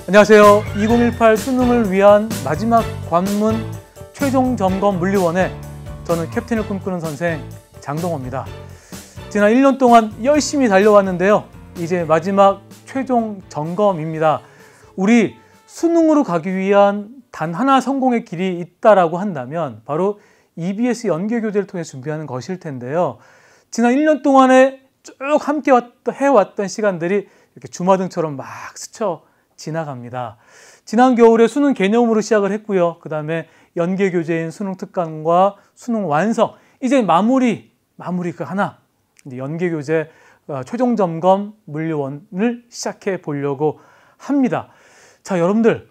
안녕하세요. 2018 수능을 위한 마지막 관문 최종 점검 물리원의 저는 캡틴을 꿈꾸는 선생 장동호입니다. 지난 1년 동안 열심히 달려왔는데요. 이제 마지막 최종 점검입니다. 우리 수능으로 가기 위한 단 하나 성공의 길이 있다라고 한다면 바로 EBS 연계교재를 통해 준비하는 것일 텐데요. 지난 1년 동안에 쭉 함께 해왔던 시간들이 이렇게 주마등처럼 막 스쳐 지나갑니다. 지난 겨울에 수능 개념으로 시작을 했고요. 그 다음에 연계교재인 수능 특강과 수능 완성, 이제 마무리 그 하나, 이제 연계교재 최종 점검 물리원을 시작해 보려고 합니다. 자, 여러분들,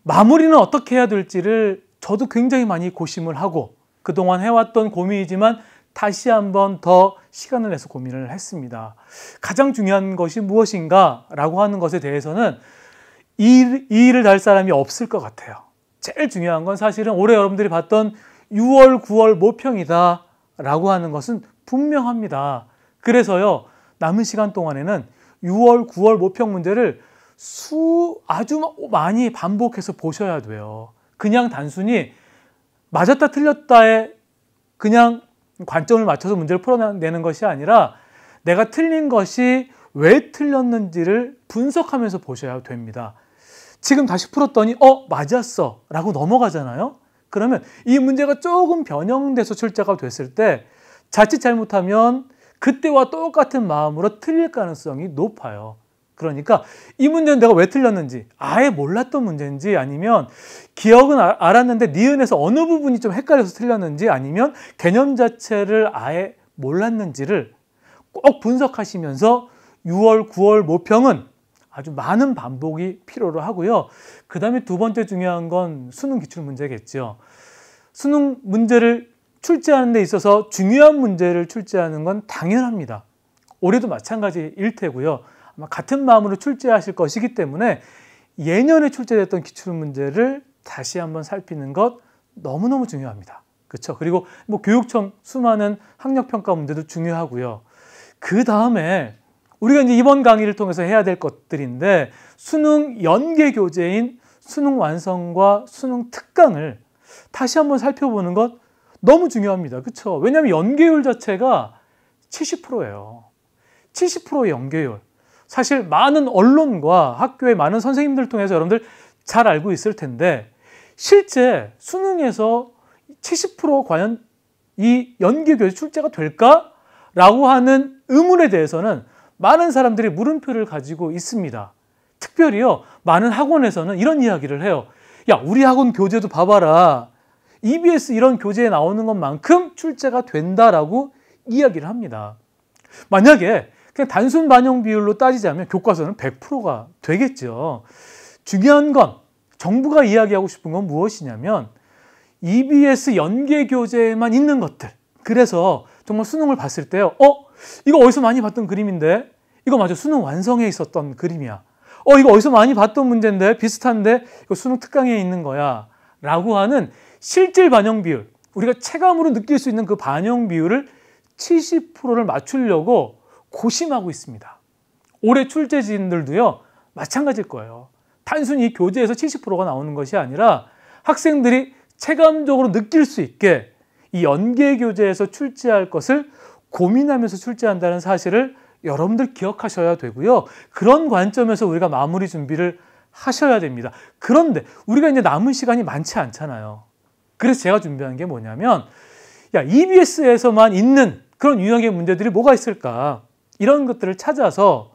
마무리는 어떻게 해야 될지를 저도 굉장히 많이 고심을 하고 그동안 해왔던 고민이지만 다시 한번 더 시간을 내서 고민을 했습니다. 가장 중요한 것이 무엇인가 라고 하는 것에 대해서는 이 일을 달 사람이 없을 것 같아요. 제일 중요한 건 사실은 올해 여러분들이 봤던 6월, 9월 모평이다 라고 하는 것은 분명합니다. 그래서요, 남은 시간 동안에는 6월, 9월 모평 문제를 아주 많이 반복해서 보셔야 돼요. 그냥 단순히 맞았다 틀렸다에 그냥 관점을 맞춰서 문제를 풀어내는 것이 아니라 내가 틀린 것이 왜 틀렸는지를 분석하면서 보셔야 됩니다. 지금 다시 풀었더니 맞았어 라고 넘어가잖아요. 그러면 이 문제가 조금 변형돼서 출제가 됐을 때 자칫 잘못하면 그때와 똑같은 마음으로 틀릴 가능성이 높아요. 그러니까 이 문제는 내가 왜 틀렸는지, 아예 몰랐던 문제인지, 아니면 기억은 알았는데 니은에서 어느 부분이 좀 헷갈려서 틀렸는지, 아니면 개념 자체를 아예 몰랐는지를 꼭 분석하시면서 6월, 9월 모평은 아주 많은 반복이 필요로 하고요. 그 다음에 두 번째 중요한 건 수능 기출문제겠죠. 수능 문제를 출제하는 데 있어서 중요한 문제를 출제하는 건 당연합니다. 올해도 마찬가지일 테고요. 아마 같은 마음으로 출제하실 것이기 때문에 예년에 출제됐던 기출문제를 다시 한번 살피는 것 너무너무 중요합니다. 그렇죠? 그리고 교육청 수많은 학력평가 문제도 중요하고요. 그 다음에 우리가 이제 이번 강의를 통해서 해야 될 것들인데 수능 연계교재인 수능 완성과 수능 특강을 다시 한번 살펴보는 것 너무 중요합니다. 그렇죠? 왜냐하면 연계율 자체가 70%예요. 70%의 연계율. 사실 많은 언론과 학교의 많은 선생님들 통해서 여러분들 잘 알고 있을 텐데 실제 수능에서 70% 과연 이 연계교재 출제가 될까라고 하는 의문에 대해서는 많은 사람들이 물음표를 가지고 있습니다. 특별히요, 많은 학원에서는 이런 이야기를 해요. 야, 우리 학원 교재도 봐봐라. EBS 이런 교재에 나오는 것만큼 출제가 된다라고 이야기를 합니다. 만약에 그냥 단순 반영 비율로 따지자면 교과서는 100%가 되겠죠. 중요한 건 정부가 이야기하고 싶은 건 무엇이냐면 EBS 연계 교재에만 있는 것들. 그래서 정말 수능을 봤을 때요. 이거 어디서 많이 봤던 그림인데? 이거 맞아, 수능 완성에 있었던 그림이야. 이거 어디서 많이 봤던 문제인데? 비슷한데? 이거 수능 특강에 있는 거야. 라고 하는 실질 반영 비율. 우리가 체감으로 느낄 수 있는 그 반영 비율을 70%를 맞추려고 고심하고 있습니다. 올해 출제진들도요, 마찬가지일 거예요. 단순히 이 교재에서 70%가 나오는 것이 아니라 학생들이 체감적으로 느낄 수 있게 이 연계 교재에서 출제할 것을 고민하면서 출제한다는 사실을 여러분들 기억하셔야 되고요. 그런 관점에서 우리가 마무리 준비를 하셔야 됩니다. 그런데 우리가 이제 남은 시간이 많지 않잖아요. 그래서 제가 준비한 게 뭐냐면, EBS에서만 있는 그런 유형의 문제들이 뭐가 있을까? 이런 것들을 찾아서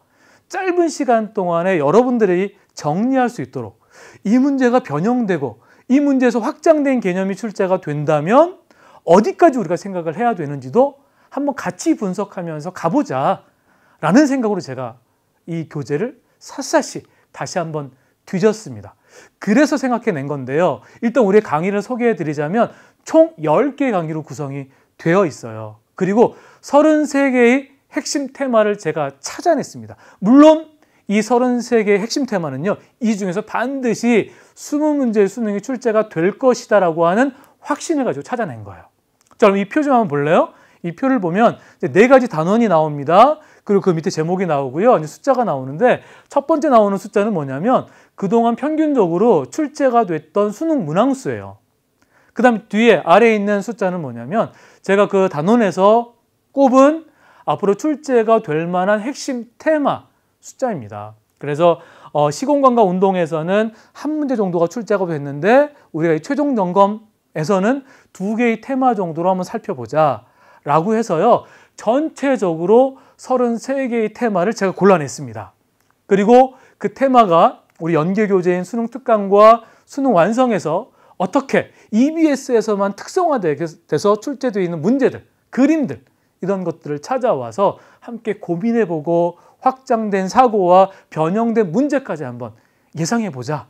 짧은 시간 동안에 여러분들이 정리할 수 있도록 이 문제가 변형되고 이 문제에서 확장된 개념이 출제가 된다면 어디까지 우리가 생각을 해야 되는지도 한번 같이 분석하면서 가보자 라는 생각으로 제가 이 교재를 샅샅이 다시 한번 뒤졌습니다. 그래서 생각해낸 건데요. 일단 우리의 강의를 소개해 드리자면 총 10개의 강의로 구성이 되어 있어요. 그리고 33개의 핵심 테마를 제가 찾아냈습니다. 물론 이 33개의 핵심 테마는요, 이 중에서 반드시 20문제의 수능이 출제가 될 것이다 라고 하는 확신을 가지고 찾아낸 거예요. 자, 그럼 이 표 좀 한번 볼래요? 이 표를 보면 이제 4가지 단원이 나옵니다. 그리고 그 밑에 제목이 나오고요. 이제 숫자가 나오는데 첫 번째 나오는 숫자는 뭐냐면 그동안 평균적으로 출제가 됐던 수능 문항수예요. 그 다음에 뒤에 아래에 있는 숫자는 뭐냐면 제가 그 단원에서 꼽은 앞으로 출제가 될 만한 핵심 테마 숫자입니다. 그래서 시공간과 운동에서는 한 문제 정도가 출제가 됐는데 우리가 이 최종 점검에서는 2개의 테마 정도로 한번 살펴보자 라고 해서요. 전체적으로 33개의 테마를 제가 골라냈습니다. 그리고 그 테마가 우리 연계교재인 수능 특강과 수능 완성에서 어떻게 EBS에서만 특성화돼서 출제되어 있는 문제들, 그림들 이런 것들을 찾아와서 함께 고민해보고 확장된 사고와 변형된 문제까지 한번 예상해보자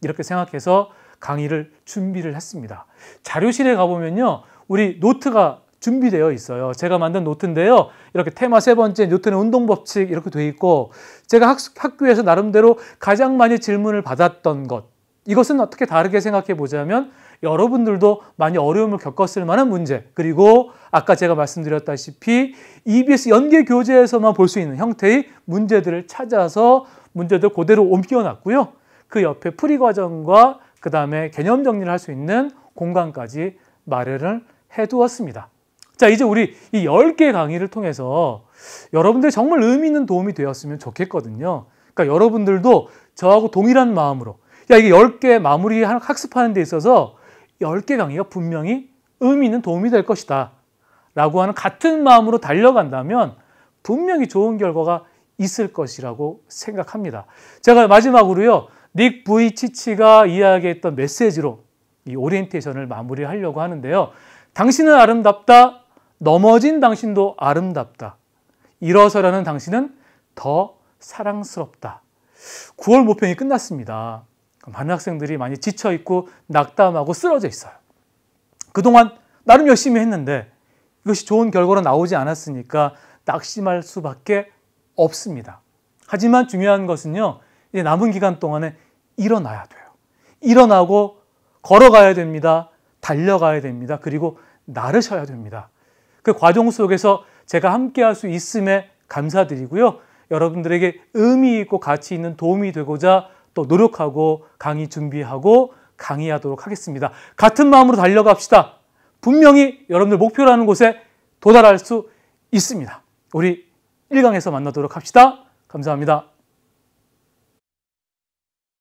이렇게 생각해서 강의를 준비를 했습니다. 자료실에 가보면요. 우리 노트가 준비되어 있어요. 제가 만든 노트인데요. 이렇게 테마 3번째 뉴턴의 운동법칙 이렇게 돼 있고 제가 학교에서 나름대로 가장 많이 질문을 받았던 것 이것은 어떻게 다르게 생각해 보자면 여러분들도 많이 어려움을 겪었을 만한 문제 그리고 아까 제가 말씀드렸다시피 EBS 연계 교재에서만 볼 수 있는 형태의 문제들을 찾아서 문제들 그대로 옮겨놨고요. 그 옆에 풀이 과정과 그 다음에 개념 정리를 할 수 있는 공간까지 마련을 해두었습니다. 자, 이제 우리 이 10개 강의를 통해서 여러분들 정말 의미 있는 도움이 되었으면 좋겠거든요. 그러니까 여러분들도 저하고 동일한 마음으로 야, 이게 10개 마무리 학습하는 데 있어서 10개 강의가 분명히 의미 있는 도움이 될 것이다 라고 하는 같은 마음으로 달려간다면 분명히 좋은 결과가 있을 것이라고 생각합니다. 제가 마지막으로요. 닉 부이치치가 이야기했던 메시지로 이 오리엔테이션을 마무리하려고 하는데요. 당신은 아름답다. 넘어진 당신도 아름답다. 일어서려는 당신은 더 사랑스럽다. 9월 모평이 끝났습니다. 많은 학생들이 많이 지쳐있고 낙담하고 쓰러져 있어요. 그동안 나름 열심히 했는데 이것이 좋은 결과로 나오지 않았으니까 낙심할 수밖에 없습니다. 하지만 중요한 것은요. 이제 남은 기간 동안에 일어나야 돼요. 일어나고 걸어가야 됩니다. 달려가야 됩니다. 그리고 나르셔야 됩니다. 그 과정 속에서 제가 함께 할 수 있음에 감사드리고요. 여러분들에게 의미 있고 가치 있는 도움이 되고자 또 노력하고 강의 준비하고 강의하도록 하겠습니다. 같은 마음으로 달려갑시다. 분명히 여러분들 목표라는 곳에 도달할 수 있습니다. 우리 1강에서 만나도록 합시다. 감사합니다.